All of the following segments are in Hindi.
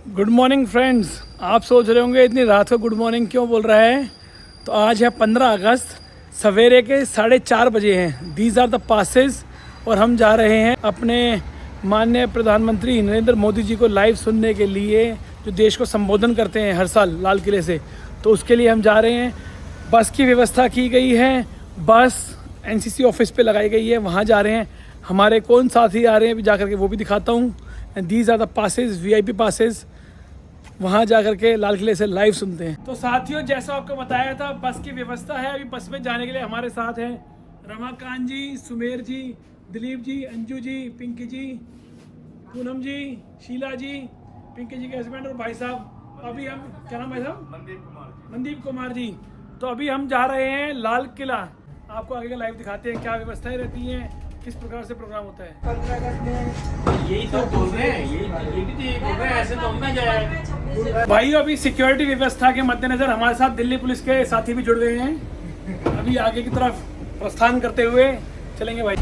Good morning friends. आप सोच रहे होंगे इतनी रात को गुड मॉर्निंग क्यों बोल रहा है। तो आज है 15 अगस्त, सवेरे के 4:30 बजे हैं। दीज आर द पासेस और हम जा रहे हैं अपने माननीय प्रधानमंत्री नरेंद्र मोदी जी को लाइव सुनने के लिए, जो देश को संबोधन करते हैं हर साल लाल किले से। तो उसके लिए हम जा रहे हैं। बस की व्यवस्था की गई है, बस एनसीसी ऑफिस पे लगाई गई है, वहाँ जा रहे हैं। हमारे कौन साथी आ रहे हैं अभी जा करके वो भी दिखाता हूँ। And these are the passes, VIP passes. वहाँ जा कर के लाल किले से लाइव सुनते हैं। तो साथियों, जैसा आपको बताया था, बस की व्यवस्था है। अभी बस में जाने के लिए हमारे साथ हैं रमाकांत जी, सुमेर जी, दिलीप जी, अंजू जी, पिंकी जी, पूनम जी, शीला जी, पिंकी जी के हस्बैंड और भाई साहब। अभी हम, क्या नाम है साहब? मनदीप कुमार जी। तो अभी हम जा रहे हैं लाल किला। आपको आगे का लाइव दिखाते हैं, क्या व्यवस्थाएं रहती हैं, किस प्रकार से प्रोग्राम होता है। 15 अगस्त में यही तो बोल रहे हैं, ये भी तो यही बोल रहे हैं, ऐसे तो हम ना जाए। भाइयों, अभी सिक्योरिटी व्यवस्था के मद्देनजर हमारे साथ दिल्ली पुलिस के साथी भी जुड़ गए हैं। अभी आगे की तरफ प्रस्थान करते हुए चलेंगे भाई।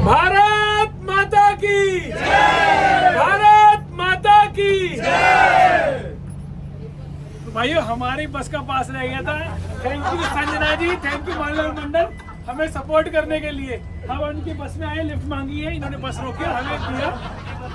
भारत माता की जय! भारत माता की जय! तो भाइयों, हमारी बस का पास रह गया था। Thank you Sanjana ji, thank you Manav Mandal, हमें सपोर्ट करने के लिए। हम उनकी बस में आए, लिफ्ट मांगी है, इन्होंने बस रोकी, हमें दिया।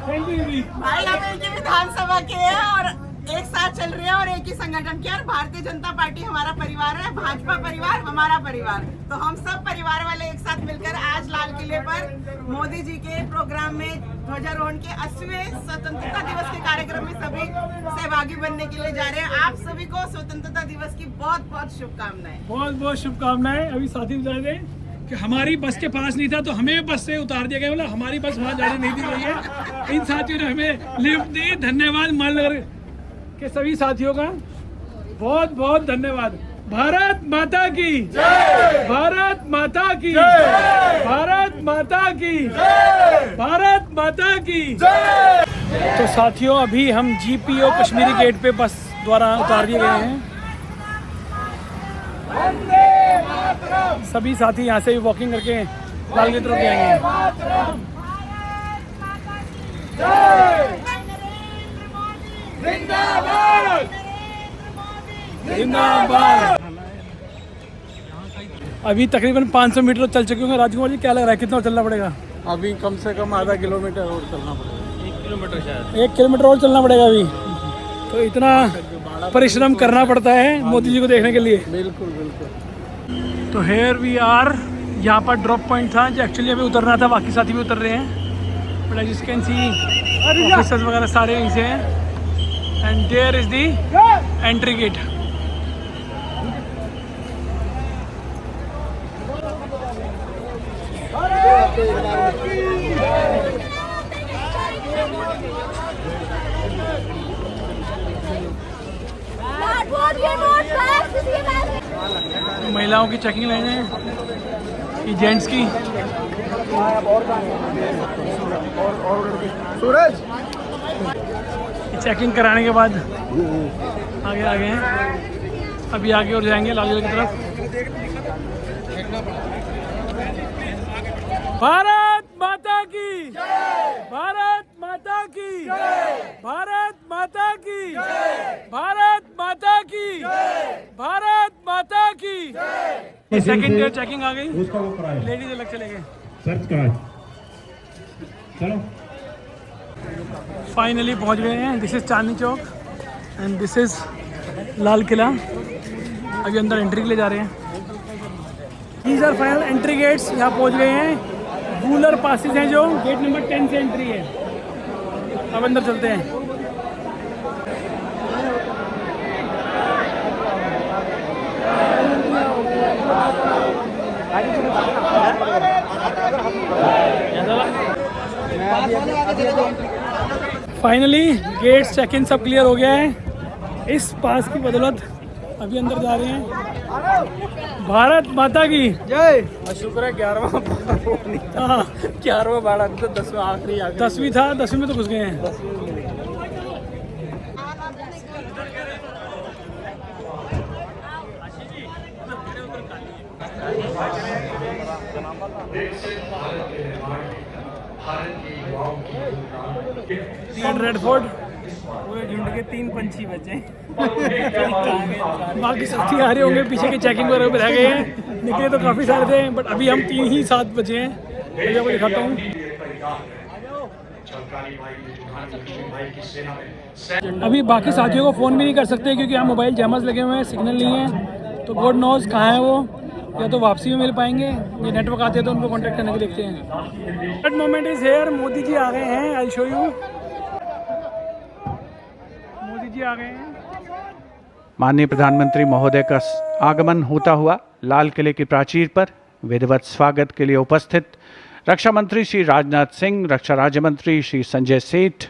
थैंक यू दीदी। भाई हम एक ही विधानसभा के हैं और एक साथ चल रहे हैं और एक ही संगठन के। और भारतीय जनता पार्टी हमारा परिवार है, भाजपा परिवार हमारा परिवार। तो हम सब परिवार वाले एक साथ मिलकर आज लाल किले पर मोदी जी के प्रोग्राम में ध्वजारोहण के 80वें स्वतंत्रता दिवस के कार्यक्रम में सभी सहभागी बनने के लिए जा रहे हैं। आप सभी को स्वतंत्रता दिवस की बहुत बहुत शुभकामनाएं। बहुत बहुत शुभकामनाएं। अभी साथी बता दें कि हमारी बस के पास नहीं था तो हमें बस से उतार दिया गया। मतलब हमारी बस वहाँ जाने नहीं दी गई है। इन साथियों ने हमें लिफ्ट दी। धन्यवाद मालनगर के सभी साथियों का बहुत बहुत धन्यवाद। भारत माता की जय! भारत माता की जय! भारत माता की जय! भारत माता की जय! तो साथियों, अभी हम जीपीओ कश्मीरी गेट पे बस द्वारा उतार दिए गए हैं। सभी साथी यहाँ से भी वॉकिंग करके लाल की तरफ जाएंगे। जिंदाबाद। अभी तकरीबन 500 मीटर चल चुके होंगे। राजकुमार जी, क्या लग रहा है कितना और चलना पड़ेगा? अभी कम से कम आधा किलोमीटर और चलना पड़ेगा। 1 किलोमीटर शायद। 1 किलोमीटर और चलना पड़ेगा अभी। तो इतना परिश्रम करना पड़ता है मोदी जी को देखने के लिए। बिल्कुल बिल्कुल। तो हेयर वी आर, यहाँ पर ड्रॉप पॉइंट था जो एक्चुअली अभी उतरना था। बाकी साथी भी उतर रहे हैं, but as you can see officers वगैरह सारे यहीं से हैं। And there is the entry gate. महिलाओं की चेकिंग लाइन है, ये जेंट्स की। सूरज चेकिंग कराने के बाद आगे आगे हैं। अभी आगे और जाएंगे लाल किले की तरफ। भारत माता की जय! भारत माता की जय! भारत माता की जय! भारत माता की जय! भारत माता की जय! सेकंड ईयर चेकिंग आ गई, लेडीज अलग चले गए। सर्च कार्ड चलो। फाइनली पहुंच गए हैं। This is Chandni Chowk and this is Lal Qila. अभी अंदर एंट्री के लिए जा रहे हैं। These are final entry gates. यहाँ पहुंच गए हैं। रूलर पासेस हैं जो गेट नंबर 10 से एंट्री है। अब अंदर चलते हैं। फाइनली गेट्स चेक इन सब क्लियर हो गया है। इस पास की बदौलत अभी अंदर जा रहे हैं। भारत माता की जय। शुक्र है 11वां 11वां बाड़ा, तो 10वां आखिरी 10वीं था, 10वीं में तो घुस गए हैं। देश रेड फोर्ट पूरे झुंड के 3 पंछी बचे। बाकी साथी आ रहे होंगे, पीछे के चेकिंग वगैरह पे रह गए हैं। निकले तो काफ़ी सारे थे, बट अभी हम 3 ही साथ बचे हैं। मैं आपको दिखाता हूँ। अभी बाकी साथियों को फ़ोन भी नहीं कर सकते क्योंकि यहाँ मोबाइल जैमर्स लगे हुए हैं, सिग्नल नहीं है। तो गॉड नोज कहाँ है वो, या तो वापसी में मिल पाएंगे, ये नेटवर्क आते हैं तो उनको कॉन्टेक्ट करने के देखते हैं। But moment is here, Modi ji आ गए हैं। I show you, Modi ji आ गए हैं। माननीय प्रधानमंत्री महोदय का आगमन होता हुआ लाल किले की प्राचीर पर विधिवत स्वागत के लिए उपस्थित रक्षा मंत्री श्री राजनाथ सिंह, रक्षा राज्य मंत्री श्री संजय सेठ,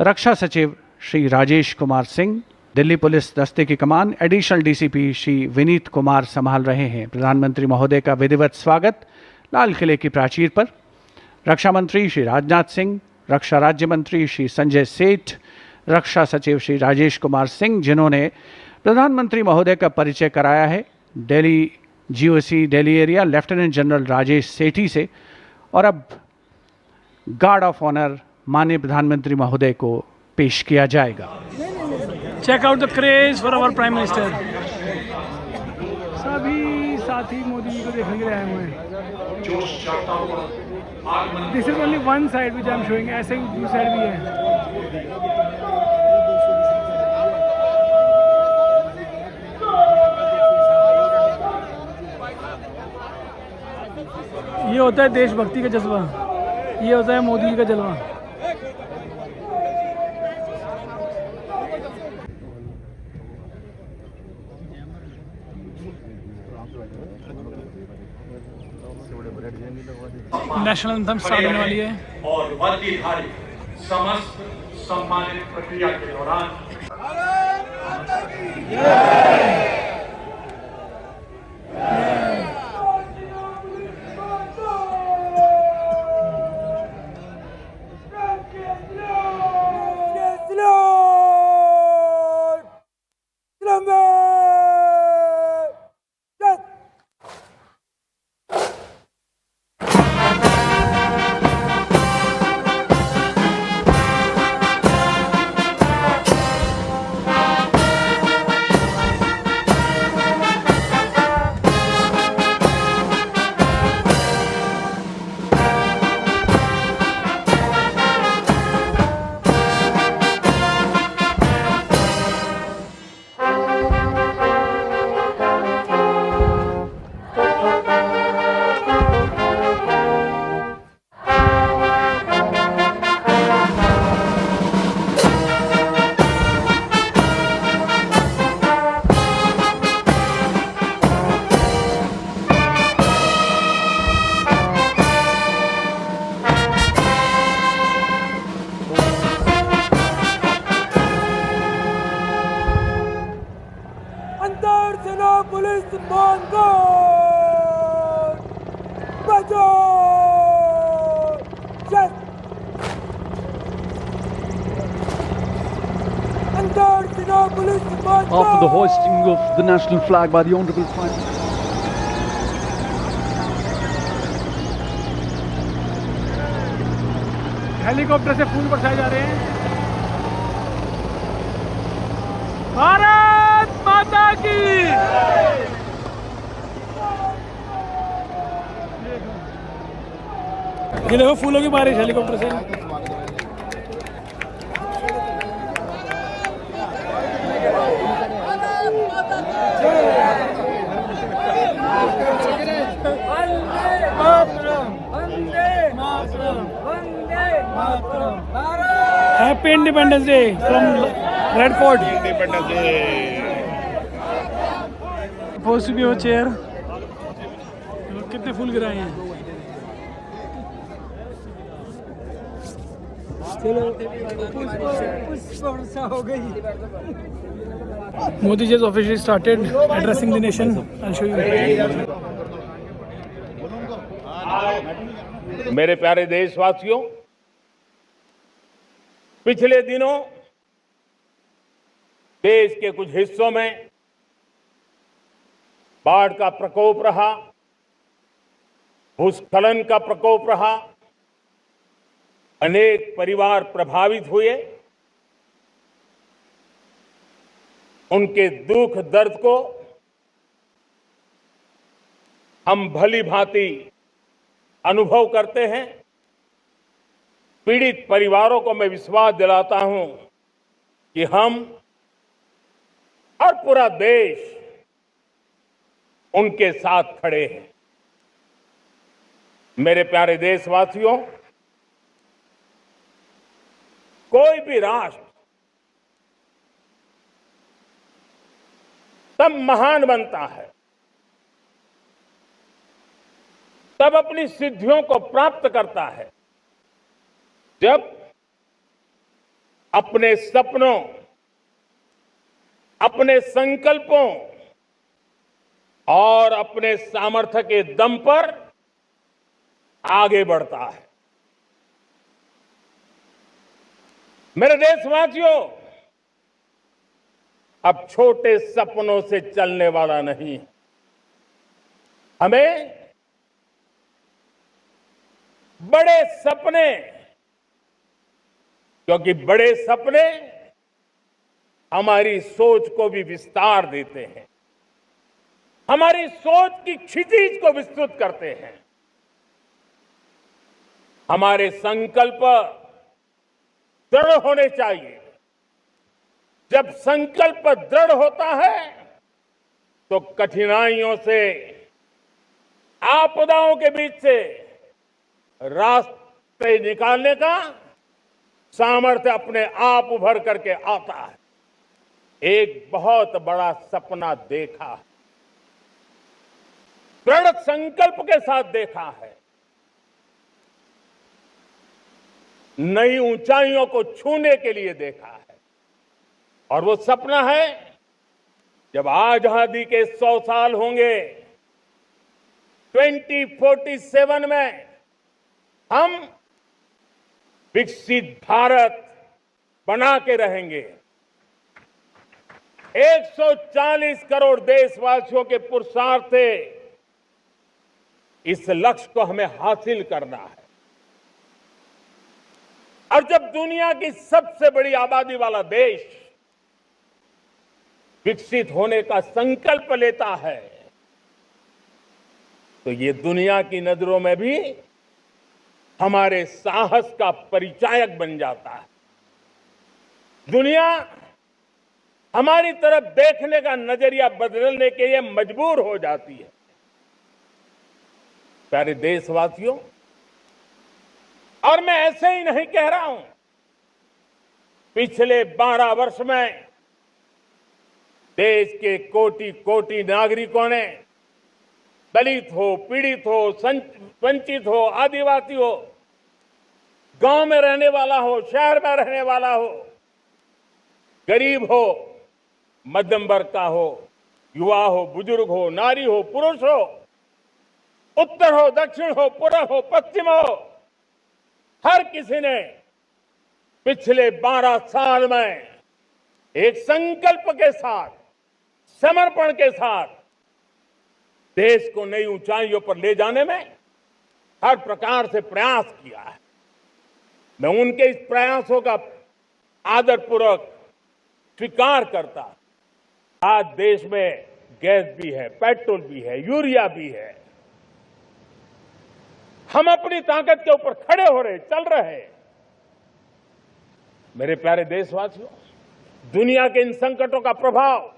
रक्षा सचिव श्री राजेश कुमार सिंह, दिल्ली पुलिस दस्ते की कमान एडिशनल डीसीपी श्री विनीत कुमार संभाल रहे हैं। प्रधानमंत्री महोदय का विधिवत स्वागत लाल किले की प्राचीर पर रक्षा मंत्री श्री राजनाथ सिंह, रक्षा राज्य मंत्री श्री संजय सेठ, रक्षा सचिव श्री राजेश कुमार सिंह, जिन्होंने प्रधानमंत्री महोदय का परिचय कराया है Delhi GOC Delhi area lieutenant general Rajesh Sethi से। और अब गार्ड ऑफ ऑनर माननीय प्रधानमंत्री महोदय को पेश किया जाएगा। Check out the craze for our prime minister. सभी साथी मोदी जी को देखने के लिए आए हुए हैं। This is only one side which I am showing, ऐसे ही दूसरी साइड भी है। ये होता है देशभक्ति का जज्बा, ये होता है मोदी जी का जलवा। नेशनल एंथम स्टार्ट होने वाली है। और वर्दीधारी समस्त सम्मानित प्रक्रिया के दौरान After the hoisting of the national flag by the Honourable Prime helicopter से फूल बरसाए जा रहे हैं। भारत माता की। ये देखो फूलों की बारिश हेलीकॉप्टर से। Happy independence day from red fort. Independence day. Suppose to be your chair. कितने फूल गिराए हैं। चलो पुष्प हो गई। Modi ji has officially started addressing the nation. I'll show you. मेरे प्यारे देशवासियों, पिछले दिनों देश के कुछ हिस्सों में बाढ़ का प्रकोप रहा। भूस्खलन का प्रकोप रहा, अनेक परिवार प्रभावित हुए। उनके दुख दर्द को हम भली भांति अनुभव करते हैं। पीड़ित परिवारों को मैं विश्वास दिलाता हूं कि हम और पूरा देश उनके साथ खड़े हैं। मेरे प्यारे देशवासियों, कोई भी राष्ट्र तब महान बनता है, तब अपनी सिद्धियों को प्राप्त करता है, जब अपने सपनों, अपने संकल्पों और अपने सामर्थ्य के दम पर आगे बढ़ता है। मेरे देशवासियों, अब छोटे सपनों से चलने वाला नहीं, हमें बड़े सपने, क्योंकि बड़े सपने हमारी सोच को भी विस्तार देते हैं, हमारी सोच की क्षितिज को विस्तृत करते हैं। हमारे संकल्प दृढ़ होने चाहिए। जब संकल्प दृढ़ होता है तो कठिनाइयों से, आपदाओं के बीच से रास्ते निकालने का सामर्थ्य अपने आप उभर करके आता है। एक बहुत बड़ा सपना देखा, दृढ़ संकल्प के साथ देखा है, नई ऊंचाइयों को छूने के लिए देखा है। और वो सपना है, जब आजादी के 100 साल होंगे, 2047 में हम विकसित भारत बना के रहेंगे। 140 करोड़ देशवासियों के पुरुषार्थ से इस लक्ष्य को हमें हासिल करना है। और जब दुनिया की सबसे बड़ी आबादी वाला देश विकसित होने का संकल्प लेता है, तो ये दुनिया की नजरों में भी हमारे साहस का परिचायक बन जाता है। दुनिया हमारी तरफ देखने का नजरिया बदलने के लिए मजबूर हो जाती है। प्यारे देशवासियों, और मैं ऐसे ही नहीं कह रहा हूं, पिछले 12 वर्ष में देश के कोटि कोटि नागरिकों ने, दलित हो, पीड़ित हो, वंचित हो, आदिवासी हो, गांव में रहने वाला हो, शहर में रहने वाला हो, गरीब हो, मध्यम वर्ग का हो, युवा हो, बुजुर्ग हो, नारी हो, पुरुष हो, उत्तर हो, दक्षिण हो, पूर्व हो, पश्चिम हो, हर किसी ने पिछले 12 साल में एक संकल्प के साथ, समर्पण के साथ देश को नई ऊंचाइयों पर ले जाने में हर प्रकार से प्रयास किया है। मैं उनके इस प्रयासों का आदरपूर्वक स्वीकार करता। आज देश में गैस भी है, पेट्रोल भी है, यूरिया भी है। हम अपनी ताकत के ऊपर खड़े हो रहे, चल रहे। मेरे प्यारे देशवासियों, दुनिया के इन संकटों का प्रभाव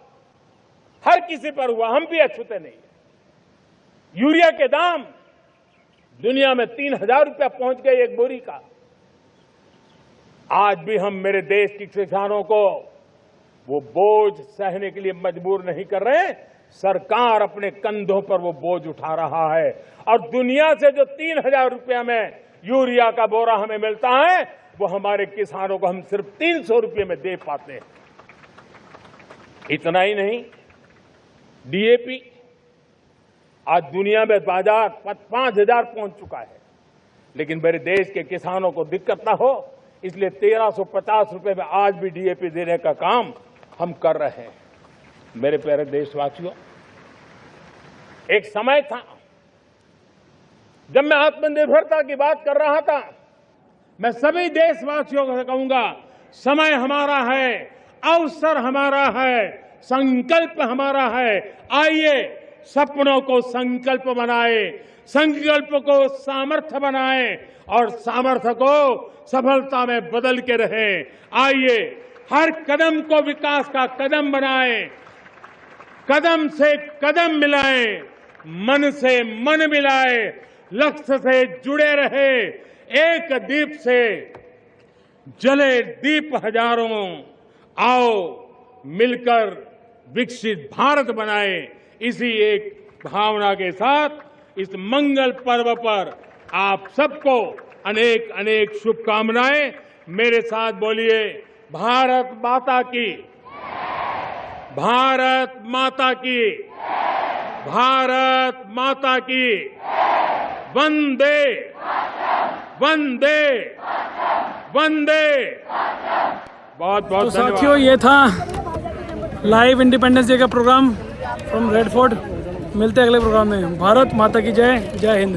हर किसी पर हुआ, हम भी अछूते नहीं। यूरिया के दाम दुनिया में 3,000 रुपया पहुंच गए एक बोरी का। आज भी हम मेरे देश के किसानों को वो बोझ सहने के लिए मजबूर नहीं कर रहे। सरकार अपने कंधों पर वो बोझ उठा रहा है। और दुनिया से जो 3,000 रुपया में यूरिया का बोरा हमें मिलता है, वो हमारे किसानों को हम सिर्फ 300 रुपये में दे पाते हैं। इतना ही नहीं, डीएपी आज दुनिया में बाजार 5,000 पहुंच चुका है। लेकिन मेरे देश के किसानों को दिक्कत ना हो, इसलिए 1,350 रुपये में आज भी डीएपी देने का काम हम कर रहे हैं। मेरे प्यारे देशवासियों, एक समय था जब मैं आत्मनिर्भरता की बात कर रहा था, मैं सभी देशवासियों को कहूंगा, समय हमारा है, अवसर हमारा है, संकल्प हमारा है। आइए सपनों को संकल्प बनाए, संकल्प को सामर्थ्य बनाए और सामर्थ्य को सफलता में बदल के रहे। आइए हर कदम को विकास का कदम बनाए, कदम से कदम मिलाए, मन से मन मिलाए, लक्ष्य से जुड़े रहे। एक दीप से जले दीप हजारों, आओ मिलकर विकसित भारत बनाए। इसी एक भावना के साथ इस मंगल पर्व पर आप सबको अनेक अनेक शुभकामनाएं। मेरे साथ बोलिए, भारत माता की, भारत माता की, भारत माता की, वंदे वंदे वंदे। बहुत तो बहुत धन्यवाद। साथियों, ये था लाइव इंडिपेंडेंस डे का प्रोग्राम फ्रॉम रेड फोर्ट। मिलते हैं अगले प्रोग्राम में। भारत माता की जय, जय हिंद।